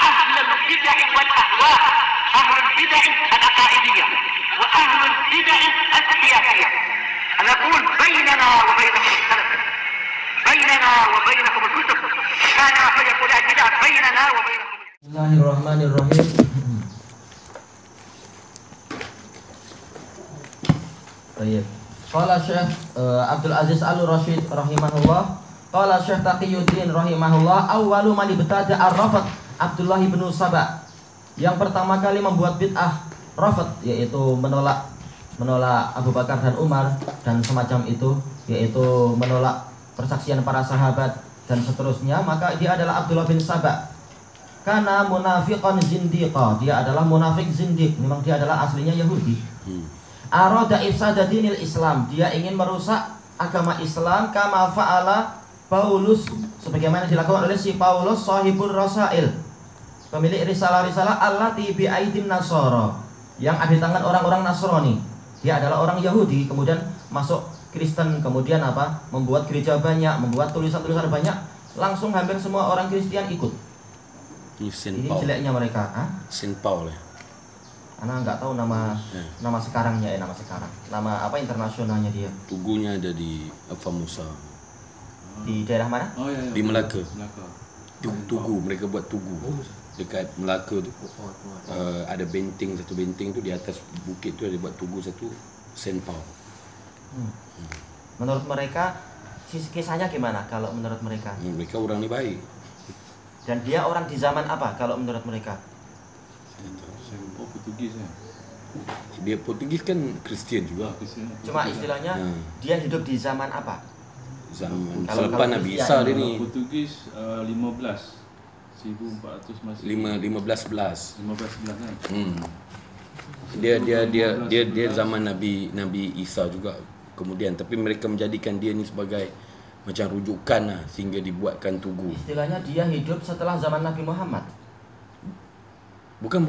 أهل البدع والأهواء، أهل البدع العقائدية وأهل البدع السياسية. أنا أقول بيننا وبينكم السلف، بيننا وبينكم الكتب، كان فيقول البدع بيننا وبينكم. Bismillahirrahmanirrahim. Baik. Qala Syekh Abdul Aziz Al-Rasyid rahimahullah, qala Syekh Taqiyuddin rahimahullah, awwalu man ibtada ar-rafat Abdullah bin Saba. Yang pertama kali membuat bid'ah rafat, yaitu menolak Abu Bakar dan Umar dan semacam itu, yaitu menolak persaksian para sahabat dan seterusnya, maka dia adalah Abdullah bin Saba. Karena munafiqan zindiqa, dia adalah munafik zindiq, memang dia adalah aslinya Yahudi. Arada ifsada dinil Islam, dia ingin merusak agama Islam, kama fa'ala Paulus, sebagaimana dilakukan oleh si Paulus sahibur rasail, pemilik risalah-risalah allati bi aidin nasara, yang ada di tangan orang-orang Nasrani. Dia adalah orang Yahudi, kemudian masuk Kristen, kemudian membuat gereja banyak, membuat tulisan-tulisan banyak, langsung hampir semua orang Kristen ikut. Ini jeleknya mereka. Saint Paul ya. Anak nggak tahu nama sekarangnya, nama sekarang. Nama apa internasionalnya dia? Tugunya ada di Famusa. Di daerah mana? Oh, iya. Di Melaka. Tugu, mereka buat tugu. Dekat Melaka tu. Ada benteng, satu benteng tu di atas bukit tu ada buat tugu satu, Saint Paul. Menurut mereka kisahnya gimana kalau menurut mereka? Mereka orang ni baik. Dan dia orang di zaman apa kalau menurut mereka? Portugis ya. Dia Portugis kan Kristian juga. Cuma istilahnya dia hidup di zaman apa? Zaman Kalau selepas Nabi Isa dia ni. Portugis 1400 masih 1511 kan. Dia zaman Nabi Isa juga. Kemudian tapi mereka menjadikan dia ni sebagai macam rujukan lah, sehingga dibuatkan tugu. Istilahnya dia hidup setelah zaman Nabi Muhammad. Bukan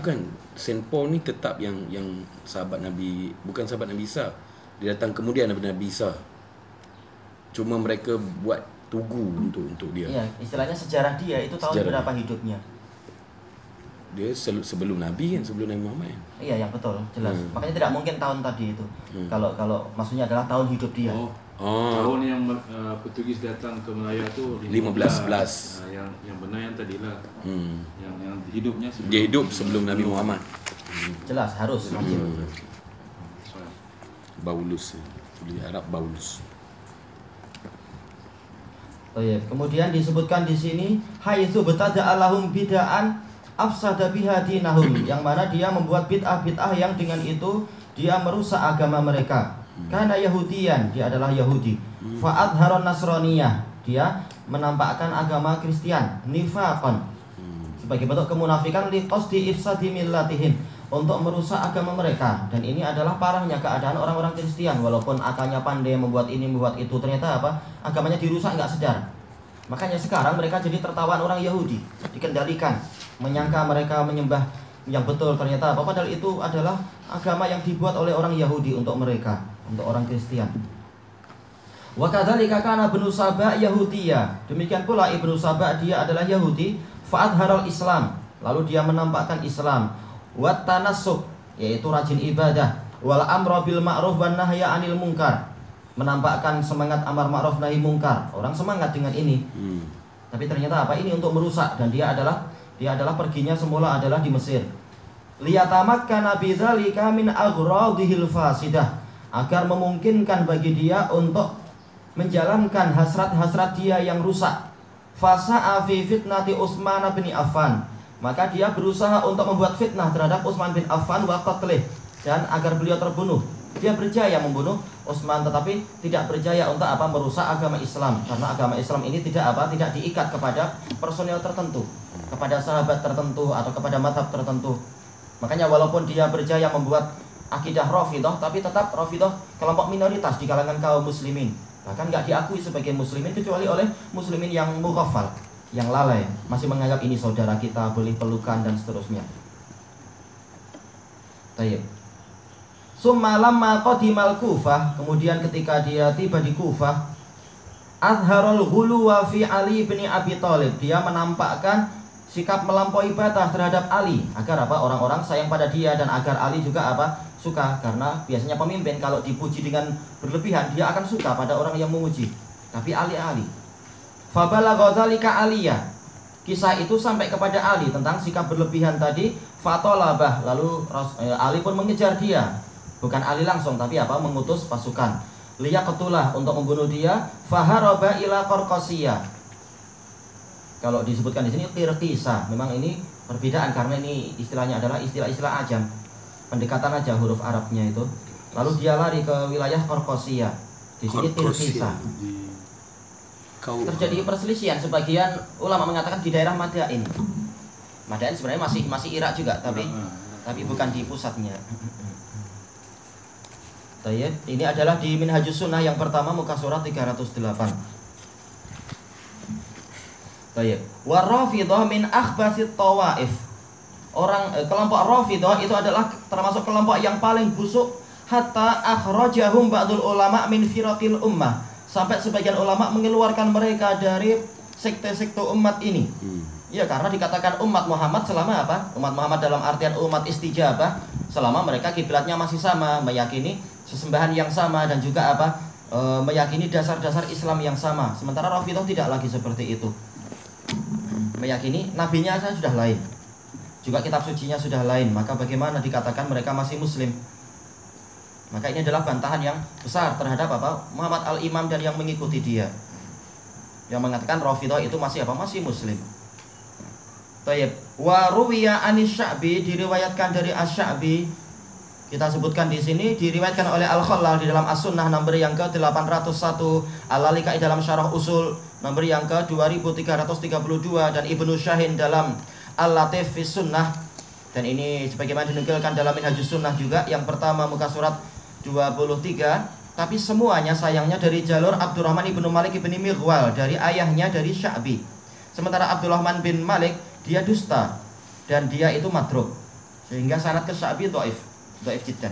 Saint Paul ni tetap yang sahabat Nabi, bukan sahabat Nabi Isa. Dia datang kemudian daripada Nabi Isa. Cuma mereka buat tugu untuk dia. Iya, istilahnya sejarah dia itu tahun berapa hidupnya? Dia sebelum Nabi kan, sebelum Nabi Muhammad kan? Iya, yang betul, jelas. Makanya tidak mungkin tahun tadi itu. Kalau maksudnya adalah tahun hidup dia. Tahun yang Portugis datang ke Melaya tu 1511. Yang benar yang tadilah. Yang hidupnya sebelum dia hidup sebelum Nabi Muhammad. Jelas harus wajib. Baulus, tulis Arab Baulus. Kemudian disebutkan di sini haitsu btada lahum bid'an afsada biha dinahum, yang mana dia membuat bid'ah-bid'ah yang dengan itu dia merusak agama mereka. Karena Yahudian, dia adalah Yahudi. Fa'adharon Nasraniyah, dia menampakkan agama Kristen, nifaqan, sebagai bentuk kemunafikan liqasdi ifsadi millatihim, untuk merusak agama mereka. Dan ini adalah parahnya keadaan orang-orang Kristen, walaupun akalnya pandai membuat ini membuat itu, ternyata agamanya dirusak nggak sadar. Makanya sekarang mereka jadi tertawan orang Yahudi, dikendalikan, menyangka mereka menyembah yang betul, ternyata padahal itu adalah agama yang dibuat oleh orang Yahudi untuk mereka, untuk orang Kristen. Wa kadzalika kana Ibnu Saba Yahudiyya, demikian pula Ibnu Saba dia adalah Yahudi, fa'adharal Islam, lalu dia menampakkan Islam, wa tanassuk, yaitu rajin ibadah, wal amra bil ma'ruf wan nahya 'anil munkar, menampakkan semangat amar ma'ruf nahi munkar. Orang semangat dengan ini. Tapi ternyata ini untuk merusak, dan dia adalah perginya semula adalah di Mesir. Liyatamakkana bidzalika min aghradihil fasidah, agar memungkinkan bagi dia untuk menjalankan hasrat-hasrat dia yang rusak. Fasa'a fi fitnati Utsman bin Affan, maka dia berusaha untuk membuat fitnah terhadap Utsman bin Affan wa qatlih, dan agar beliau terbunuh. Dia berjaya membunuh Utsman, tetapi tidak berjaya untuk merusak agama Islam, karena agama Islam ini tidak diikat kepada personil tertentu, kepada sahabat tertentu atau kepada mazhab tertentu. Makanya walaupun dia berjaya membuat akidah Rafidhah, tapi tetap Rafidhah kelompok minoritas di kalangan kaum muslimin. Bahkan nggak diakui sebagai muslimin kecuali oleh muslimin yang mughaffal, yang lalai, masih menganggap ini saudara kita, boleh pelukan dan seterusnya. Tayyib. Summa lamma qadimal Kufah, kemudian ketika dia tiba di Kufah, 'azharul ghuluwa fi Ali bin Abi Thalib, dia menampakkan sikap melampaui batas terhadap Ali agar apa orang-orang sayang pada dia dan agar Ali juga apa suka, karena biasanya pemimpin kalau dipuji dengan berlebihan dia akan suka pada orang yang memuji. Tapi Ali fabalagha dzalika Aliyah, kisah itu sampai kepada Ali tentang sikap berlebihan tadi. Fatolabah, lalu Ali pun mengejar dia, bukan Ali langsung tapi apa mengutus pasukan liyaqtulah untuk membunuh dia. Faharaba ila Qarqasiyah. Kalau disebutkan di sini Tirqisa, memang ini perbedaan karena ini istilahnya adalah istilah-istilah ajam, pendekatan aja huruf Arabnya itu. Lalu dia lari ke wilayah Qarqasiyah. Di sini Tirqisa. Terjadi perselisihan, sebagian ulama mengatakan di daerah Madain. Madain sebenarnya masih Irak juga, tapi bukan di pusatnya. Ini adalah di Minhajus Sunnah yang pertama muka surat 308. Wa Rafidhah min akhbasit tawaif. Kelompok Rafidhah itu adalah termasuk kelompok yang paling busuk, hatta akhrajahum ba'dul ulama min firaqil ummah, sampai sebagian ulama mengeluarkan mereka dari sekte-sekte umat ini. Ya, karena dikatakan umat Muhammad selama apa? Umat Muhammad dalam artian umat istijabah, selama mereka kiblatnya masih sama, meyakini sesembahan yang sama dan juga apa? Meyakini dasar-dasar Islam yang sama. Sementara Rafidhah tidak lagi seperti itu. Meyakini nabinya sudah lain, juga kitab sucinya sudah lain, maka bagaimana dikatakan mereka masih muslim? Maka ini adalah bantahan yang besar terhadap apa? Muhammad al-Imam dan yang mengikuti dia, yang mengatakan Rafidhah itu masih apa? Masih muslim. Tayyib. Wa ruwiya anis Sya'bi, diriwayatkan dari Asy-Sya'bi, kita sebutkan di sini, diriwayatkan oleh Al-Khallal di dalam As-Sunnah nomor yang ke-801, Al-Lalikai dalam Syarah Usul nomor yang ke-2332, dan Ibnu Syahin dalam Al-Latif fis Sunnah, dan ini sebagaimana dinukilkan dalam Minhajus Sunnah juga yang pertama muka surat 23. Tapi semuanya sayangnya dari jalur Abdurrahman ibnu Malik ibni Mighwal, dari ayahnya dari Sya'bi. Sementara Abdurrahman bin Malik dia dusta dan dia itu madruk, sehingga sanad ke Sya'bi dhaif jiddan.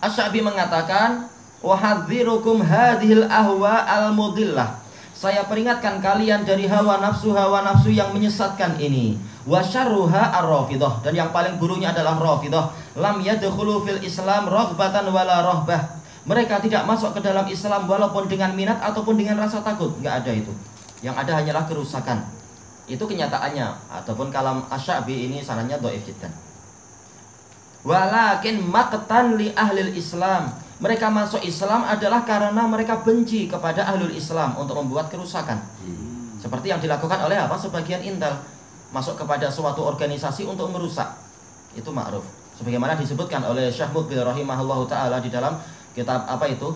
Asy-Sya'bi mengatakan, "Wahadzirukum hadhil ahwa al-mudillah." Saya peringatkan kalian dari hawa nafsu yang menyesatkan ini. Wa syarruha ar-Rafidhah, dan yang paling buruknya adalah Rafidhah. Lam yadkhulu fil Islam raghbatan wala rahbah. Mereka tidak masuk ke dalam Islam walaupun dengan minat ataupun dengan rasa takut, enggak ada itu. Yang ada hanyalah kerusakan. Itu kenyataannya, ataupun kalam Asy-Sya'bi ini sanadnya dhaif jiddan. Walakin maqtan li ahlil Islam, mereka masuk Islam adalah karena mereka benci kepada ahlul Islam untuk membuat kerusakan. Seperti yang dilakukan oleh apa? Sebagian intel masuk kepada suatu organisasi untuk merusak. Itu ma'ruf. Sebagaimana disebutkan oleh Syekh Muqbil rahimahullahu taala di dalam kitab apa itu?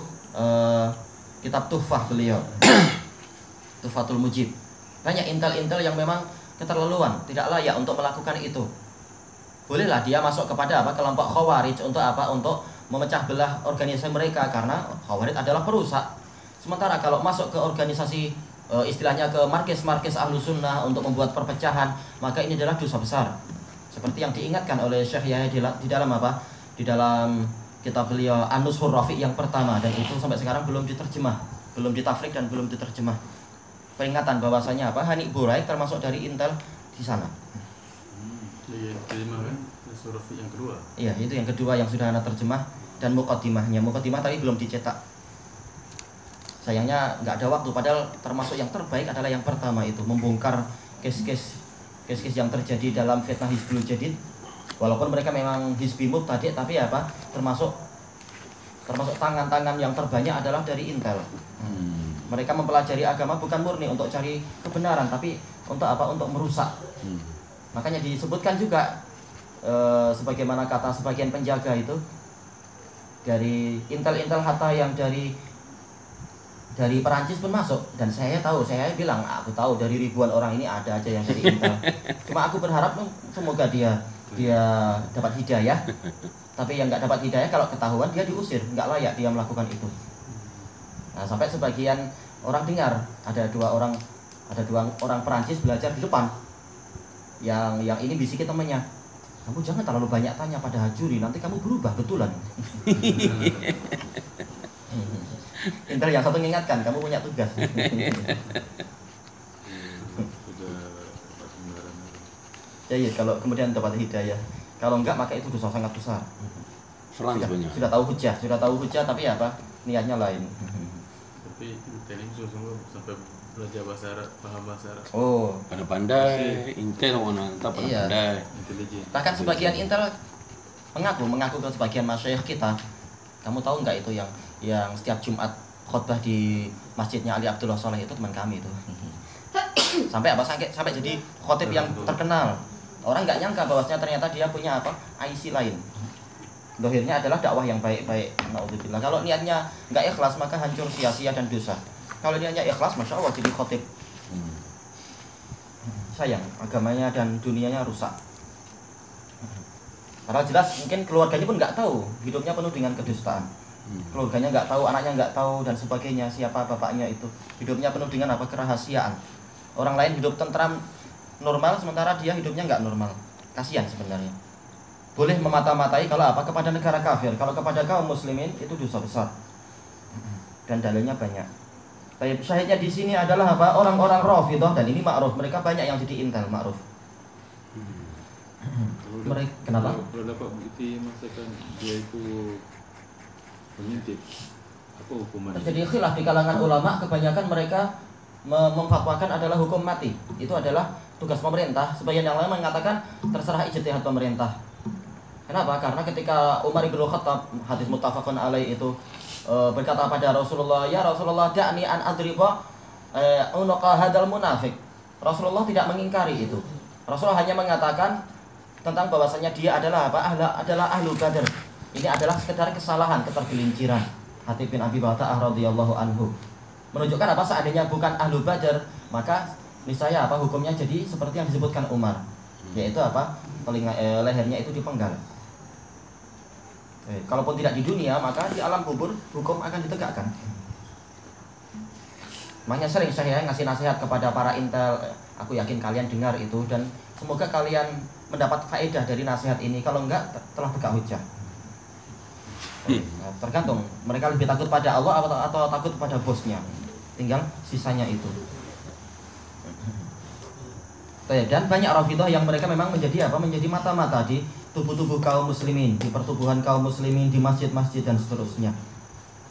Kitab Tuhfah beliau. Tuhfatul Mujib. Banyak intel-intel yang memang keterlaluan, tidak layak untuk melakukan itu. Bolehlah dia masuk kepada apa? Kelompok Khawarij untuk apa? Untuk memecah belah organisasi mereka, karena Khawarij adalah perusak. Sementara kalau masuk ke organisasi istilahnya ke markis-markis Ahlus Sunnah untuk membuat perpecahan, maka ini adalah dosa besar. Seperti yang diingatkan oleh Syekh Yahya di dalam apa? Di dalam kitab beliau An-Nushur Rafi' yang pertama, dan itu sampai sekarang belum diterjemah, belum ditafrik dan belum diterjemah. Peringatan bahwasanya apa? Hani Buraik termasuk dari intel di sana. Iya, terjemah kan? An-Nushur Rafi' yang kedua. Iya, itu yang kedua yang sudah ana terjemah, dan muqaddimahnya. Muqaddimah tapi belum dicetak. Sayangnya nggak ada waktu, padahal termasuk yang terbaik adalah yang pertama itu, membongkar kes-kes yang terjadi dalam fitnah Hizbul Jadid. Walaupun mereka memang Hizbi Mubtadi', tapi apa? Termasuk tangan-tangan yang terbanyak adalah dari intel. Mereka mempelajari agama bukan murni untuk cari kebenaran, tapi untuk apa? Untuk merusak. Makanya disebutkan juga sebagaimana kata sebagian penjaga itu, dari intel-intel hatta yang dari Perancis pun masuk, dan saya bilang aku tahu dari ribuan orang ini ada aja yang dari intel. Cuma aku berharap semoga dia dapat hidayah. Tapi yang nggak dapat hidayah kalau ketahuan dia diusir, nggak layak dia melakukan itu. Nah, sampai sebagian orang dengar ada dua orang Perancis belajar di depan. Yang ini bisikin temannya, kamu jangan terlalu banyak tanya pada Hajuri, nanti kamu berubah betulan. Intel yang satu mengingatkan, kamu punya tugas. Ya, kalau kemudian dapat hidayah. Kalau enggak maka itu dosa sangat besar. Frans banyak. Sudah tahu hujah tapi apa? Niatnya lain. Tapi teknik sungguh sampai belajar bahasa Arab, paham bahasa Arab. Oh, Pandai-pandai, intel orang tak Iya. pandai. Intelijen. bahkan sebagian intel mengaku ke sebagian masyayikh kita. Kamu tahu nggak itu yang setiap Jumat khotbah di masjidnya Ali Abdullah Saleh itu teman kami itu. sampai jadi khotib yang terkenal. Orang nggak nyangka bahwasanya ternyata dia punya apa? IC lain. Dohirnya adalah dakwah yang baik-baik. Naudzubillah. Kalau niatnya nggak ikhlas maka hancur sia-sia dan dosa. Kalau niatnya ikhlas, masya Allah jadi khotib. Sayang, agamanya dan dunianya rusak. Karena jelas mungkin keluarganya pun nggak tahu, hidupnya penuh dengan kedustaan. Keluarganya nggak tahu, anaknya nggak tahu dan sebagainya, siapa bapaknya itu. Hidupnya penuh dengan apa? Kerahasiaan. Orang lain hidup tentram, normal, sementara dia hidupnya nggak normal. Kasihan sebenarnya. Boleh memata-matai kalau apa? Kepada negara kafir. Kalau kepada kaum muslimin itu dosa besar. Dan dalilnya banyak. Tapi syahidnya di sini adalah apa? Orang-orang Rafidhah dan ini ma'ruf. Mereka banyak yang jadi intel ma'ruf. Mereka kenapa? Kalau dapat bukti masakan dia itu mengintip, apa hukuman? Terjadi khilaf di kalangan ulama. Kebanyakan mereka memfatwakan adalah hukum mati. Itu adalah tugas pemerintah. Sebagian yang lain mengatakan terserah ijtihad pemerintah. Kenapa? Karena ketika Umar ibn Khattab, hadis muttafaqun alaih itu berkata pada Rasulullah, "Ya Rasulullah, da'ni an adriba unuqa hadal munafik." Rasulullah tidak mengingkari itu. Rasulullah hanya mengatakan tentang bahwasanya dia adalah apa? Adalah ahlu Badr. Ini adalah sekedar kesalahan, ketergelinciran. Hatib bin Abi Balta'ah radhiyallahu anhu. Menunjukkan apa? Seandainya bukan ahlu Badr, maka niscaya apa? Hukumnya jadi seperti yang disebutkan Umar, yaitu apa? Lehernya itu dipenggal. Kalaupun tidak di dunia, maka di alam kubur hukum akan ditegakkan. Makanya sering saya ngasih nasihat kepada para intel. Aku yakin kalian dengar itu dan semoga kalian mendapat faedah dari nasihat ini. Kalau enggak, telah tegak hujah. Tergantung mereka lebih takut pada Allah atau takut pada bosnya. Tinggal sisanya itu. Dan banyak Rafidhah yang mereka memang menjadi apa? Menjadi mata-mata di tubuh-tubuh kaum muslimin, di pertubuhan kaum muslimin, di masjid-masjid dan seterusnya.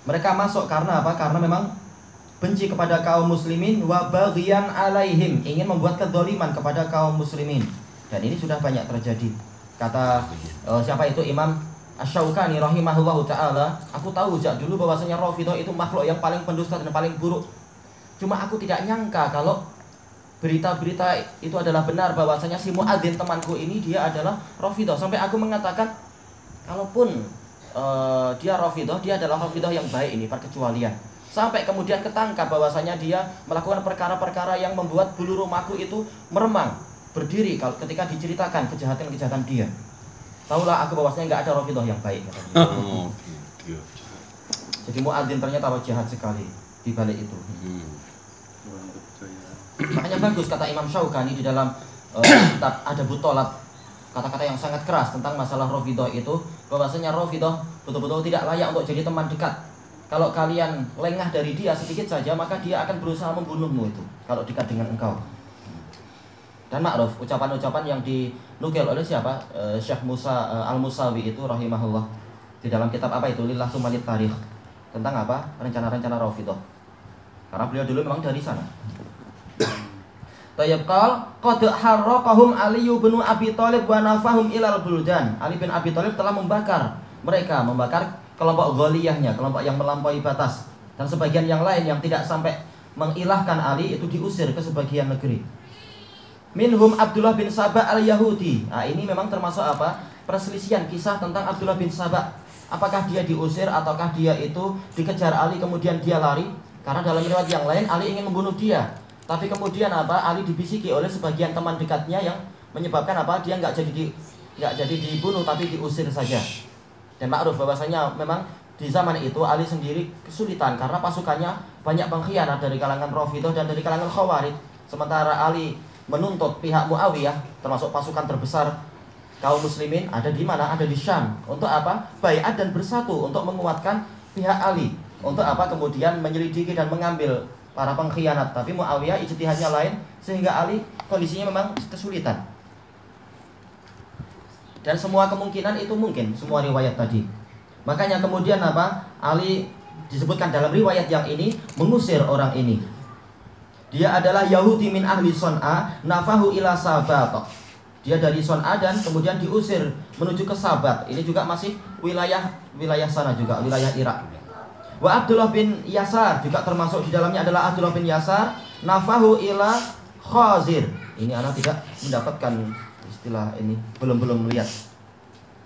Mereka masuk karena apa? Karena memang benci kepada kaum muslimin wa baghiyan alaihim, ingin membuat kedzaliman kepada kaum muslimin. Dan ini sudah banyak terjadi. Kata siapa itu? Imam Asy-Syaukani rahimahullahu taala, aku tahu sejak dulu bahwasanya Rafidhah itu makhluk yang paling pendusta dan paling buruk. Cuma aku tidak nyangka kalau berita-berita itu adalah benar bahwasanya si muadzin temanku ini dia adalah Rafidhah. Sampai aku mengatakan kalaupun dia Rafidhah, dia adalah Rafidhah yang baik, ini perkecualian. Sampai kemudian ketangkap bahwasanya dia melakukan perkara-perkara yang membuat bulu rumahku itu meremang, berdiri kalau ketika diceritakan kejahatan-kejahatan dia. Tahulah aku bahwasanya nggak ada Rafidhah yang baik. Jadi muadzin ternyata jahat sekali di balik itu. Makanya bagus kata Imam Syaukani di dalam kitab Adabut Thalab, kata-kata yang sangat keras tentang masalah Rafidhah itu, bahwasanya Rafidhah betul-betul tidak layak untuk jadi teman dekat. Kalau kalian lengah dari dia sedikit saja, maka dia akan berusaha membunuhmu itu kalau dekat dengan engkau. Dan ma'ruf ucapan-ucapan yang dinukil oleh siapa? Syekh Musa Al-Musawi itu rahimahullah di dalam kitab apa itu? Lillah Sumalit Tarikh, tentang apa? Rencana-rencana Rafidhah. Karena beliau dulu memang dari sana. Tayyib qal qad harraqahum Ali bin Abi Thalib wa nafahum ilal buldan. Ali bin Abi Thalib telah membakar mereka, membakar kelompok ghaliyahnya, kelompok yang melampaui batas, dan sebagian yang lain yang tidak sampai mengilahkan Ali itu diusir ke sebagian negeri. Minhum Abdullah bin Sabah al-Yahudi. Nah, ini memang termasuk apa? Perselisihan kisah tentang Abdullah bin Sabah. Apakah dia diusir ataukah dia itu dikejar Ali kemudian dia lari? Karena dalam riwayat yang lain Ali ingin membunuh dia. Tapi kemudian apa? Ali dibisiki oleh sebagian teman dekatnya yang menyebabkan apa? Dia nggak jadi dibunuh tapi diusir saja. Dan ma'ruf bahwasanya memang di zaman itu Ali sendiri kesulitan karena pasukannya banyak pengkhianat dari kalangan Rafidhah dan dari kalangan Khawarij. Sementara Ali menuntut pihak Muawiyah, termasuk pasukan terbesar kaum muslimin ada di mana? Ada di Syam. Untuk apa? Baiat dan bersatu untuk menguatkan pihak Ali. Untuk apa? Kemudian menyelidiki dan mengambil para pengkhianat. Tapi Muawiyah ijtihadnya lain sehingga Ali kondisinya memang kesulitan. Dan semua kemungkinan itu mungkin, semua riwayat tadi. Makanya kemudian apa? Ali disebutkan dalam riwayat yang ini mengusir orang ini. Dia adalah Yahudi min ahli Son'a, nafahu ila Sabat. Dia dari Son'a dan kemudian diusir menuju ke Sabat. Ini juga masih wilayah sana juga, wilayah Irak. Wa Abdullah bin Yasar juga termasuk di dalamnya adalah Abdullah bin Yasar, nafahu ila Khazir. Ini anak tidak mendapatkan istilah ini, belum melihat.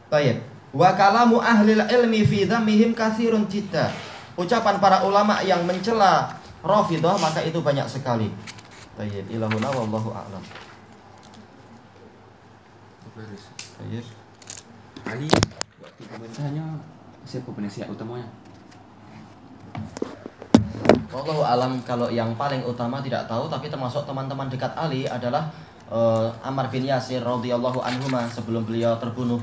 Baik. Wa kalamu ahlil ilmi fi dhammihim katsirun jidda. Ucapan para ulama yang mencela Rafidhah maka itu banyak sekali. Baik, ilahuna wallahu a'lam. Baik. Ali waktu pemerintahnya siapa penasihat utamanya? Wallahu alam, kalau yang paling utama tidak tahu, tapi termasuk teman-teman dekat Ali adalah Ammar bin Yasir radhiyallahu anhuma sebelum beliau terbunuh.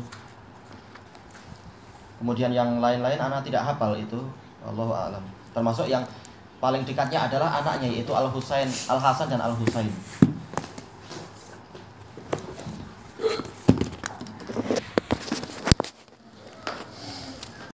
Kemudian yang lain-lain anak tidak hafal itu, wallahu alam. Termasuk yang paling dekatnya adalah anaknya yaitu Al-Husain, Al-Hasan dan Al-Husain.